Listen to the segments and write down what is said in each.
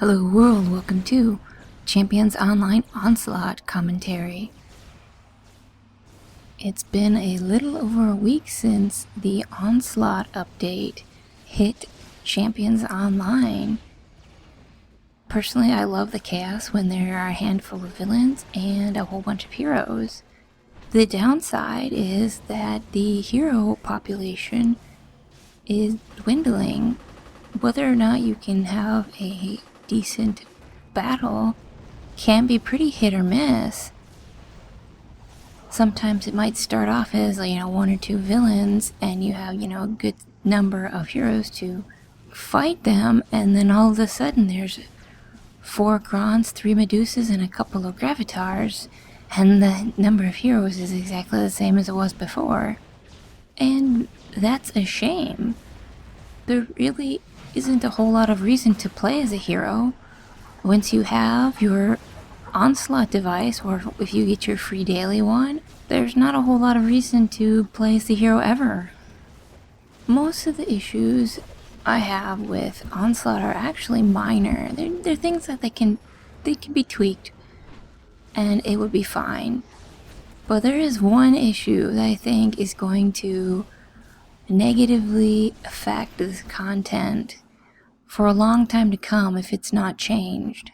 Hello world, welcome to Champions Online Onslaught commentary. It's been a little over a week since the Onslaught update hit Champions Online. Personally, I love the chaos when there are a handful of villains and a whole bunch of heroes. The downside is that the hero population is dwindling. Whether or not you can have a decent battle can be pretty hit or miss. Sometimes it might start off as, one or two villains and you have, a good number of heroes to fight them, and then all of a sudden there's 4 Grons, 3 Medusas, and a couple of Gravitars, and the number of heroes is exactly the same as it was before. And that's a shame. There really isn't a whole lot of reason to play as a hero. Once you have your Onslaught device, or if you get your free daily one, there's not a whole lot of reason to play as the hero ever. Most of the issues I have with Onslaught are actually minor. They're things that they can be tweaked and it would be fine. But there is one issue that I think is going to negatively affect this content for a long time to come if it's not changed.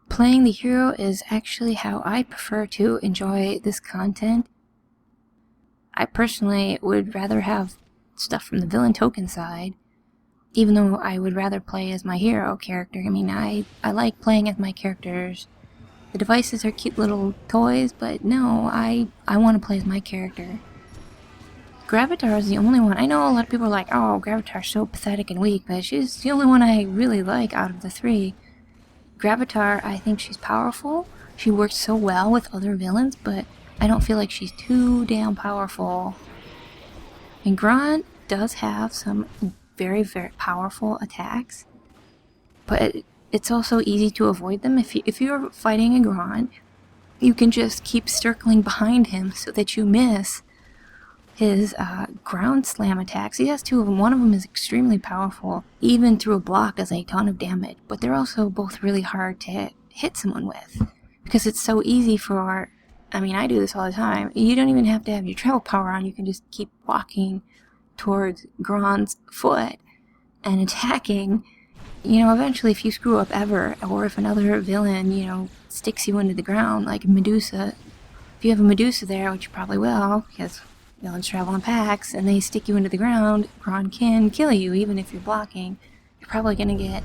Playing the hero is actually how I prefer to enjoy this content. I personally would rather have stuff from the villain token side, even though I would rather play as my hero character. I mean, I like playing as my characters. The devices are cute little toys, but no, I want to play as my character. Gravitar is the only one. I know a lot of people are like, oh, Gravitar's so pathetic and weak, but she's the only one I really like out of the 3. Gravitar, I think she's powerful. She works so well with other villains, but I don't feel like she's too damn powerful. And Gron does have some very, very powerful attacks, but it's also easy to avoid them. If you're fighting a Gron, you can just keep circling behind him so that you miss his ground slam attacks. He has 2 of them. One of them is extremely powerful. Even through a block does a ton of damage, but they're also both really hard to hit someone with, because it's so easy for, I do this all the time. You don't even have to have your travel power on. You can just keep walking towards Gron's foot and attacking. Eventually if you screw up ever, or if another villain, sticks you into the ground, like Medusa, if you have a Medusa there, which you probably will, because villains travel in packs, and they stick you into the ground, Gron can kill you even if you're blocking. You're probably going to get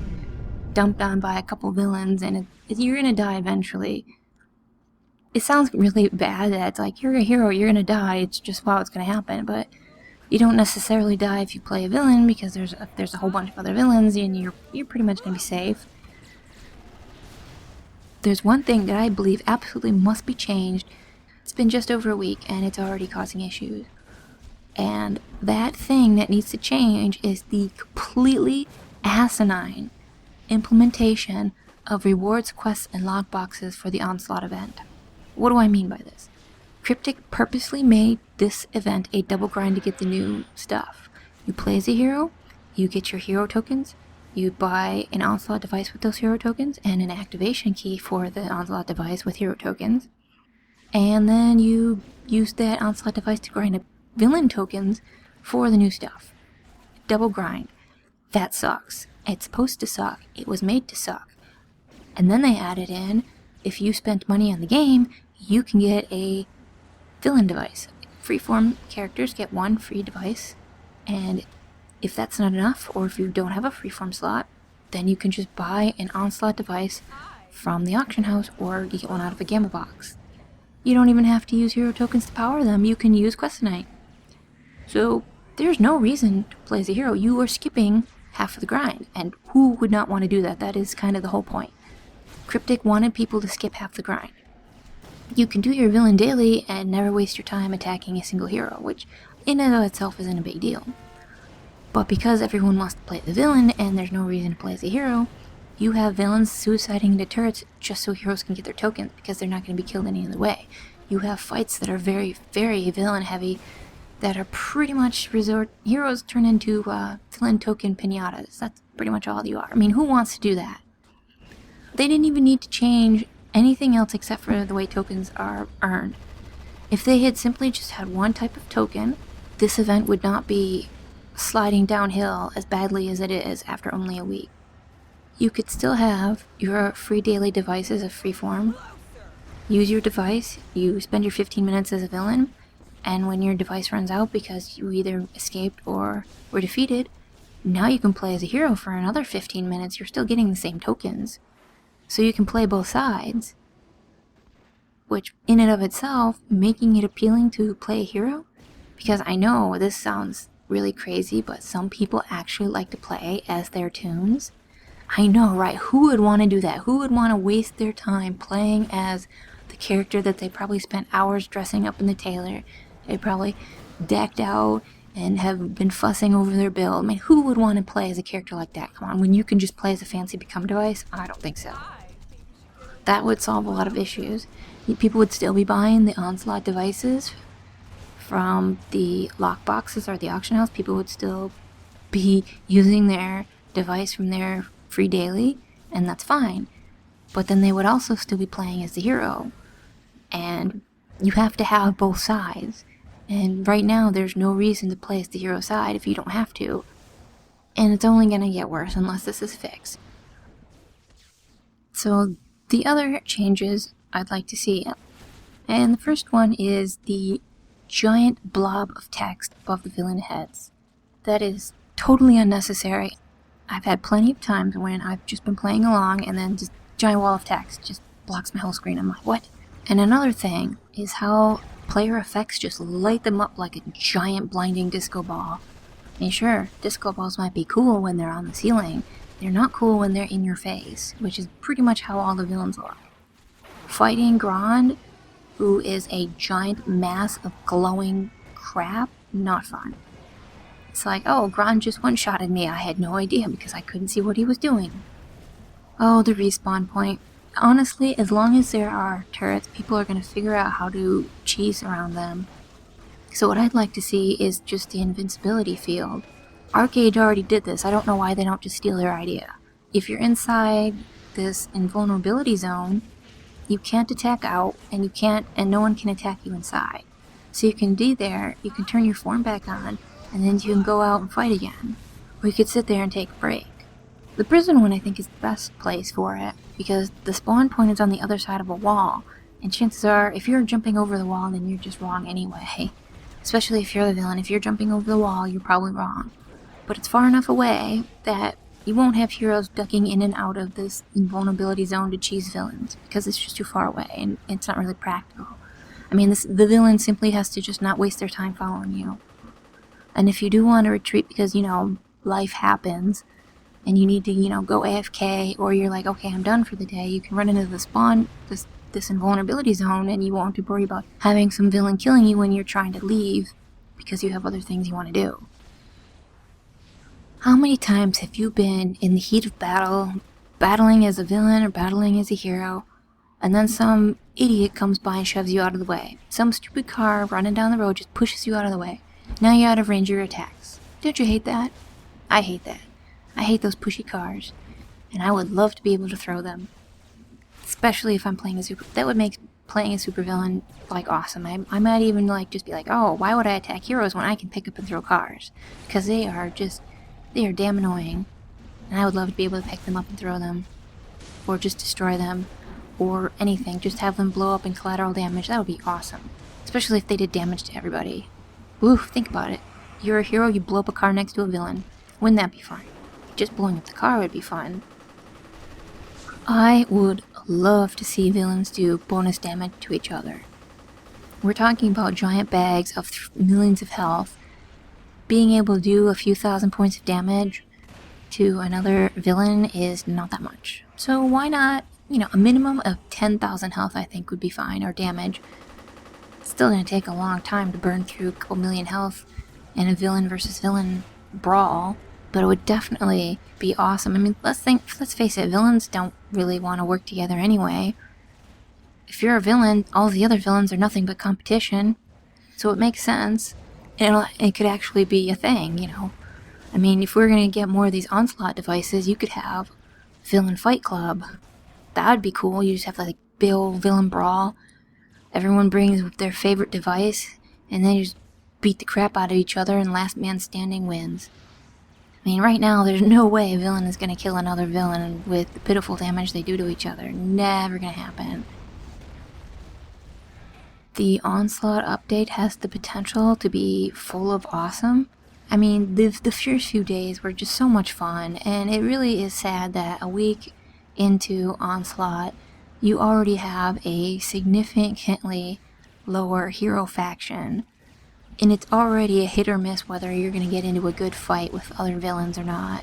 dumped on by a couple villains, and you're going to die eventually. It sounds really bad that it's like, you're a hero, you're going to die, it's just wow, it's going to happen, but you don't necessarily die if you play a villain, because there's a whole bunch of other villains, and you're pretty much going to be safe. There's one thing that I believe absolutely must be changed. It's been just over a week and it's already causing issues. And that thing that needs to change is the completely asinine implementation of rewards, quests, and log boxes for the Onslaught event. What do I mean by this? Cryptic purposely made this event a double grind to get the new stuff. You play as a hero, you get your hero tokens, you buy an Onslaught device with those hero tokens, and an activation key for the Onslaught device with hero tokens. And then you use that Onslaught device to grind up villain tokens for the new stuff. Double grind. That sucks. It's supposed to suck. It was made to suck. And then they added in, if you spent money on the game, you can get a villain device. Freeform characters get 1 free device, and if that's not enough, or if you don't have a freeform slot, then you can just buy an Onslaught device from the auction house, or you get one out of a gamma box. You don't even have to use hero tokens to power them. You can use Questionite. So there's no reason to play as a hero. You are skipping half of the grind, and who would not want to do that? That is kind of the whole point. Cryptic wanted people to skip half the grind. You can do your villain daily and never waste your time attacking a single hero, which in and of itself isn't a big deal. But because everyone wants to play the villain and there's no reason to play as a hero, you have villains suiciding into turrets just so heroes can get their tokens, because they're not going to be killed any other way. You have fights that are very, very villain heavy, that are pretty much heroes turn into villain token pinatas. That's pretty much all you are. I mean, who wants to do that? They didn't even need to change anything else except for the way tokens are earned. If they had simply just had one type of token, this event would not be sliding downhill as badly as it is after only a week. You could still have your free daily devices of freeform. Use your device, you spend your 15 minutes as a villain, and when your device runs out because you either escaped or were defeated, now you can play as a hero for another 15 minutes. You're still getting the same tokens. So you can play both sides, which in and of itself, making it appealing to play a hero, because I know this sounds really crazy, but some people actually like to play as their toons. I know, right? Who would want to do that? Who would want to waste their time playing as the character that they probably spent hours dressing up in the tailor? They probably decked out and have been fussing over their build. I mean, who would want to play as a character like that? Come on, when you can just play as a fancy become device? I don't think so. That would solve a lot of issues. People would still be buying the Onslaught devices from the lock boxes or the auction house. People would still be using their device from their free daily, and that's fine. But then they would also still be playing as the hero. And you have to have both sides. And right now, there's no reason to play as the hero side if you don't have to. And it's only going to get worse unless this is fixed. So the other changes I'd like to see, and the first one is the giant blob of text above the villain heads. That is totally unnecessary. I've had plenty of times when I've just been playing along and then just giant wall of text just blocks my whole screen. I'm like, what? And another thing is how player effects just light them up like a giant blinding disco ball. I mean, sure, disco balls might be cool when they're on the ceiling. They're not cool when they're in your face, which is pretty much how all the villains look. Fighting Grand, who is a giant mass of glowing crap, not fun. It's like, oh, Grand just one-shotted me. I had no idea because I couldn't see what he was doing. Oh, the respawn point. Honestly, as long as there are turrets, people are going to figure out how to cheese around them. So what I'd like to see is just the invincibility field. Arcade already did this. I don't know why they don't just steal their idea. If you're inside this invulnerability zone, you can't attack out, and no one can attack you inside. So you can be there, you can turn your form back on, and then you can go out and fight again. Or you could sit there and take a break. The prison one, I think, is the best place for it, because the spawn point is on the other side of a wall, and chances are, if you're jumping over the wall, then you're just wrong anyway. Especially if you're the villain. If you're jumping over the wall, you're probably wrong. But it's far enough away that you won't have heroes ducking in and out of this invulnerability zone to cheese villains, because it's just too far away, and it's not really practical. I mean, the villain simply has to just not waste their time following you. And if you do want to retreat because, life happens, and you need to, go AFK, or you're like, okay, I'm done for the day, you can run into the spawn, this invulnerability zone, and you won't have to worry about having some villain killing you when you're trying to leave, because you have other things you want to do. How many times have you been in the heat of battle, battling as a villain or battling as a hero, and then some idiot comes by and shoves you out of the way? Some stupid car running down the road just pushes you out of the way. Now you're out of range of your attacks. Don't you hate that? I hate that. I hate those pushy cars, and I would love to be able to throw them. Especially if I'm playing a super... That would make playing a supervillain, awesome. I might even, just be like, oh, why would I attack heroes when I can pick up and throw cars? Because they are damn annoying, and I would love to be able to pick them up and throw them, or just destroy them, or anything. Just have them blow up and collateral damage. That would be awesome. Especially if they did damage to everybody. Oof, think about it. You're a hero, you blow up a car next to a villain. Wouldn't that be fun? Just blowing up the car would be fun. I would love to see villains do bonus damage to each other. We're talking about giant bags of millions of health. Being able to do a few thousand points of damage to another villain is not that much. So why not, a minimum of 10,000 health I think would be fine, or damage. It's still going to take a long time to burn through a couple million health in a villain versus villain brawl, but it would definitely be awesome. I mean, let's face it, villains don't really want to work together anyway. If you're a villain, all the other villains are nothing but competition, so it makes sense. It could actually be a thing, I mean, if we're gonna get more of these Onslaught devices, you could have Villain Fight Club. That would be cool. You just have like Villain Brawl. Everyone brings their favorite device, and then you just beat the crap out of each other, and last man standing wins. I mean, right now, there's no way a villain is gonna kill another villain with the pitiful damage they do to each other. Never gonna happen. The Onslaught update has the potential to be full of awesome. I mean, the first few days were just so much fun, and it really is sad that a week into Onslaught, you already have a significantly lower hero faction, and it's already a hit or miss whether you're going to get into a good fight with other villains or not.